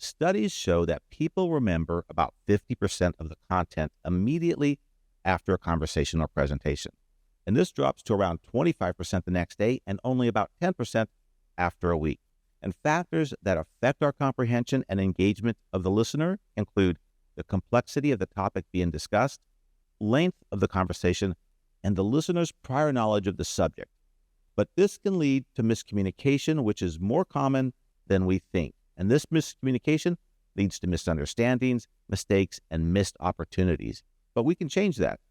Studies show that people remember about 50% of the content immediately after a conversation or presentation. And this drops to around 25% the next day and only about 10% after a week. And factors that affect our comprehension and engagement of the listener include the complexity of the topic being discussed, length of the conversation, and the listener's prior knowledge of the subject. But this can lead to miscommunication, which is more common than we think. And this miscommunication leads to misunderstandings, mistakes, and missed opportunities. But we can change that.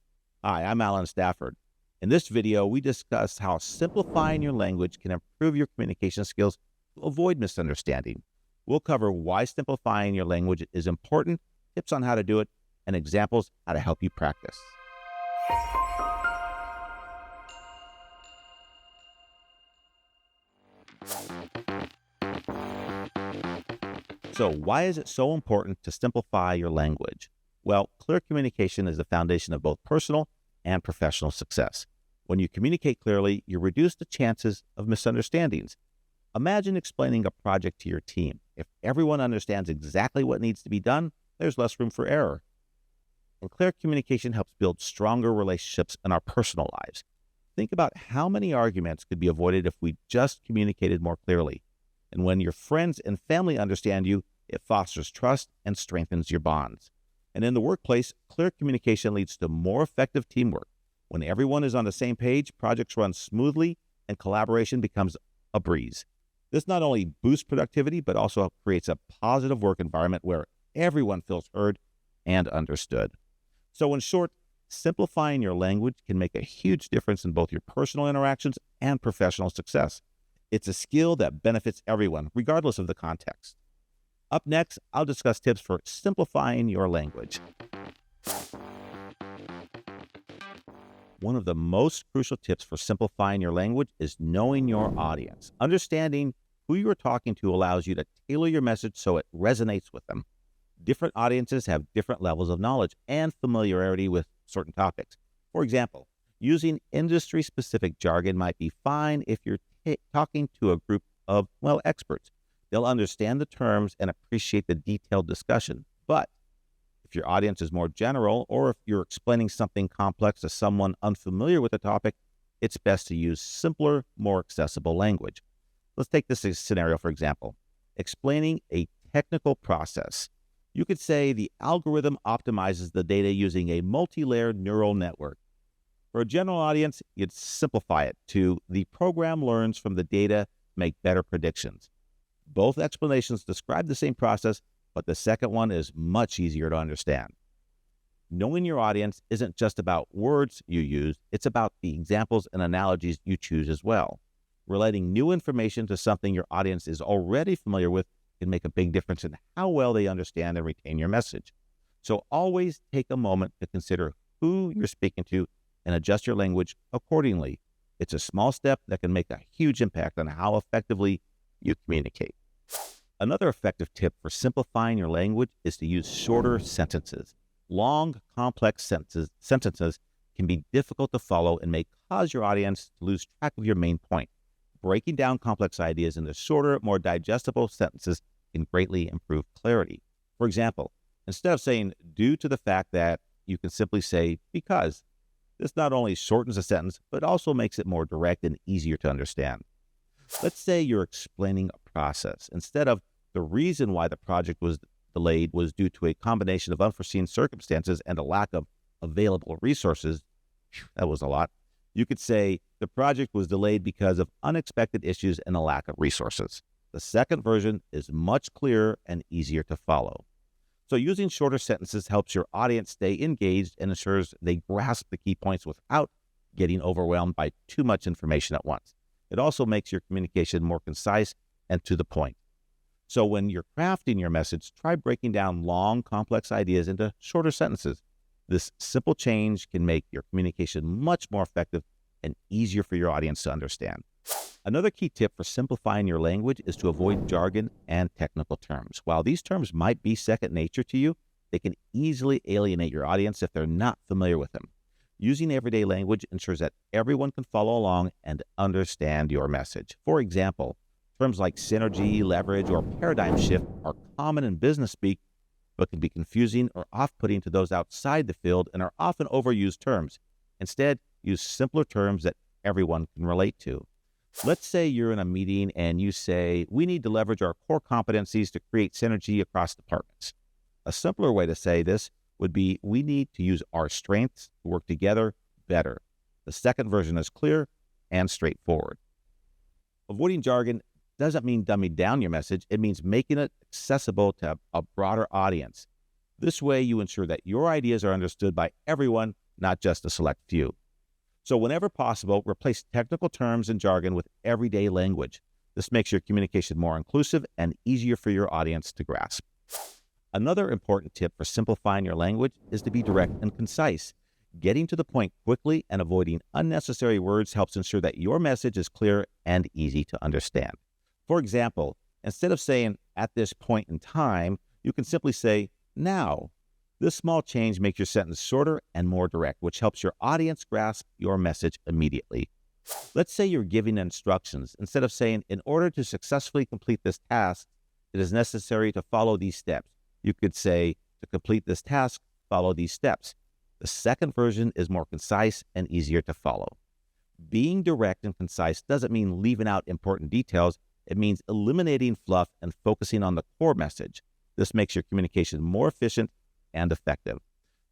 Hi, I'm Stafford. In this video, we discuss how simplifying your language can improve your communication skills to avoid misunderstanding. We'll cover why simplifying your language is important, tips on how to do it, and examples how to help you practice. So why is it so important to simplify your language? Well, clear communication is the foundation of both personal and professional success. When you communicate clearly, you reduce the chances of misunderstandings. Imagine explaining a project to your team. If everyone understands exactly what needs to be done, there's less room for error. And clear communication helps build stronger relationships in our personal lives. Think about how many arguments could be avoided if we just communicated more clearly. And when your friends and family understand you, it fosters trust and strengthens your bonds. And in the workplace, clear communication leads to more effective teamwork. When everyone is on the same page, projects run smoothly and collaboration becomes a breeze. This not only boosts productivity, but also creates a positive work environment where everyone feels heard and understood. So in short, simplifying your language can make a huge difference in both your personal interactions and professional success. It's a skill that benefits everyone, regardless of the context. Up next, I'll discuss tips for simplifying your language. One of the most crucial tips for simplifying your language is knowing your audience. Understanding who you are talking to allows you to tailor your message so it resonates with them. Different audiences have different levels of knowledge and familiarity with certain topics. For example, using industry-specific jargon might be fine if you're talking to a group of, experts. They'll understand the terms and appreciate the detailed discussion. But if your audience is more general, or if you're explaining something complex to someone unfamiliar with the topic, it's best to use simpler, more accessible language. Let's take this scenario, for example. Explaining a technical process. You could say the algorithm optimizes the data using a multi-layered neural network. For a general audience, you'd simplify it to the program learns from the data to make better predictions. Both explanations describe the same process, but the second one is much easier to understand. Knowing your audience isn't just about words you use, it's about the examples and analogies you choose as well. Relating new information to something your audience is already familiar with can make a big difference in how well they understand and retain your message. So always take a moment to consider who you're speaking to and adjust your language accordingly. It's a small step that can make a huge impact on how effectively you communicate. Another effective tip for simplifying your language is to use shorter sentences. Long, complex sentences can be difficult to follow and may cause your audience to lose track of your main point. Breaking down complex ideas into shorter, more digestible sentences can greatly improve clarity. For example, instead of saying due to the fact that, you can simply say because. This not only shortens a sentence, but also makes it more direct and easier to understand. Let's say you're explaining a process. Instead of the reason why the project was delayed was due to a combination of unforeseen circumstances and a lack of available resources, that was a lot, you could say the project was delayed because of unexpected issues and a lack of resources. The second version is much clearer and easier to follow. So using shorter sentences helps your audience stay engaged and ensures they grasp the key points without getting overwhelmed by too much information at once. It also makes your communication more concise and to the point. So when you're crafting your message, try breaking down long, complex ideas into shorter sentences. This simple change can make your communication much more effective and easier for your audience to understand. Another key tip for simplifying your language is to avoid jargon and technical terms. While these terms might be second nature to you, they can easily alienate your audience if they're not familiar with them. Using everyday language ensures that everyone can follow along and understand your message. For example, terms like synergy, leverage, or paradigm shift are common in business speak, but can be confusing or off-putting to those outside the field and are often overused terms. Instead, use simpler terms that everyone can relate to. Let's say you're in a meeting and you say, we need to leverage our core competencies to create synergy across departments. A simpler way to say this would be, we need to use our strengths to work together better. The second version is clear and straightforward. Avoiding jargon doesn't mean dumbing down your message. It means making it accessible to a broader audience. This way, you ensure that your ideas are understood by everyone, not just a select few. So whenever possible, replace technical terms and jargon with everyday language. This makes your communication more inclusive and easier for your audience to grasp. Another important tip for simplifying your language is to be direct and concise. Getting to the point quickly and avoiding unnecessary words helps ensure that your message is clear and easy to understand. For example, instead of saying at this point in time, you can simply say now. This small change makes your sentence shorter and more direct, which helps your audience grasp your message immediately. Let's say you're giving instructions. Instead of saying, in order to successfully complete this task, it is necessary to follow these steps. You could say, to complete this task, follow these steps. The second version is more concise and easier to follow. Being direct and concise doesn't mean leaving out important details. It means eliminating fluff and focusing on the core message. This makes your communication more efficient and effective.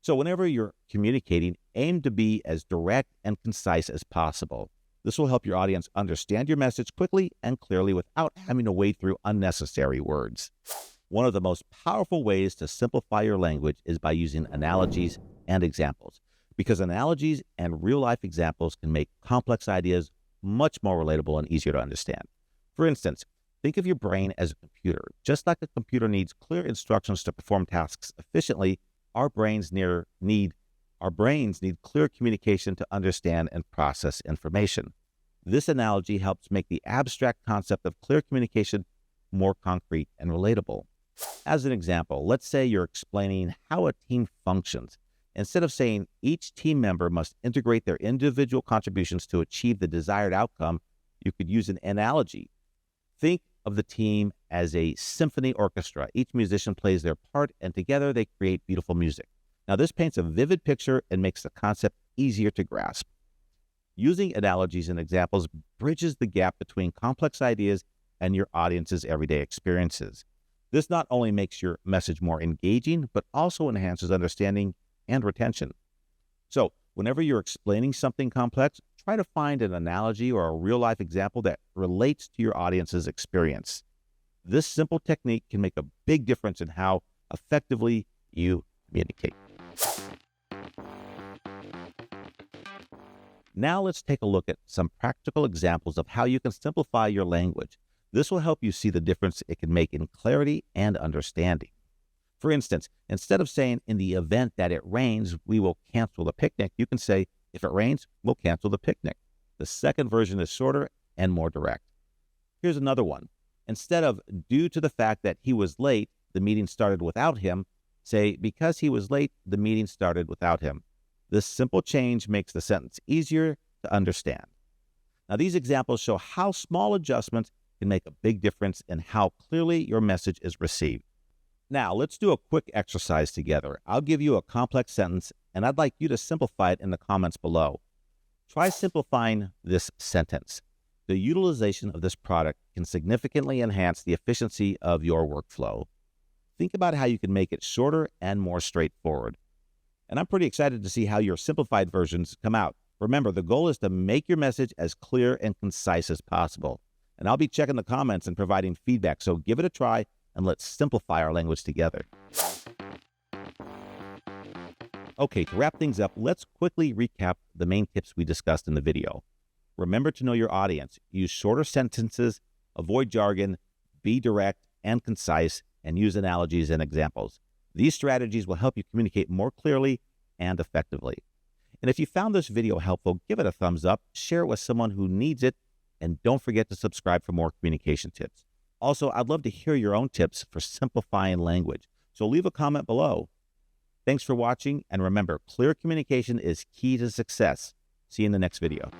So whenever you're communicating, aim to be as direct and concise as possible. This will help your audience understand your message quickly and clearly without having to wade through unnecessary words. One of the most powerful ways to simplify your language is by using analogies and examples, because analogies and real-life examples can make complex ideas much more relatable and easier to understand. For instance, think of your brain as a computer. Just like a computer needs clear instructions to perform tasks efficiently, our brains need clear communication to understand and process information. This analogy helps make the abstract concept of clear communication more concrete and relatable. As an example, let's say you're explaining how a team functions. Instead of saying each team member must integrate their individual contributions to achieve the desired outcome, you could use an analogy. Think of the team as a symphony orchestra. Each musician plays their part, and together they create beautiful music. Now, this paints a vivid picture and makes the concept easier to grasp. Using analogies and examples bridges the gap between complex ideas and your audience's everyday experiences. This not only makes your message more engaging, but also enhances understanding and retention. So, whenever you're explaining something complex, try to find an analogy or a real-life example that relates to your audience's experience. This simple technique can make a big difference in how effectively you communicate. Now let's take a look at some practical examples of how you can simplify your language. This will help you see the difference it can make in clarity and understanding. For instance, instead of saying, in the event that it rains, we will cancel the picnic, you can say, if it rains, we'll cancel the picnic. The second version is shorter and more direct. Here's another one. Instead of, due to the fact that he was late, the meeting started without him, say, because he was late, the meeting started without him. This simple change makes the sentence easier to understand. Now, these examples show how small adjustments can make a big difference in how clearly your message is received. Now, let's do a quick exercise together. I'll give you a complex sentence, and I'd like you to simplify it in the comments below. Try simplifying this sentence. The utilization of this product can significantly enhance the efficiency of your workflow. Think about how you can make it shorter and more straightforward. And I'm pretty excited to see how your simplified versions come out. Remember, the goal is to make your message as clear and concise as possible. And I'll be checking the comments and providing feedback, so give it a try and let's simplify our language together. Okay, to wrap things up, let's quickly recap the main tips we discussed in the video. Remember to know your audience. Use shorter sentences, avoid jargon, be direct and concise, and use analogies and examples. These strategies will help you communicate more clearly and effectively. And if you found this video helpful, give it a thumbs up, share it with someone who needs it, and don't forget to subscribe for more communication tips. Also, I'd love to hear your own tips for simplifying language, so leave a comment below. Thanks for watching, and remember, clear communication is key to success. See you in the next video.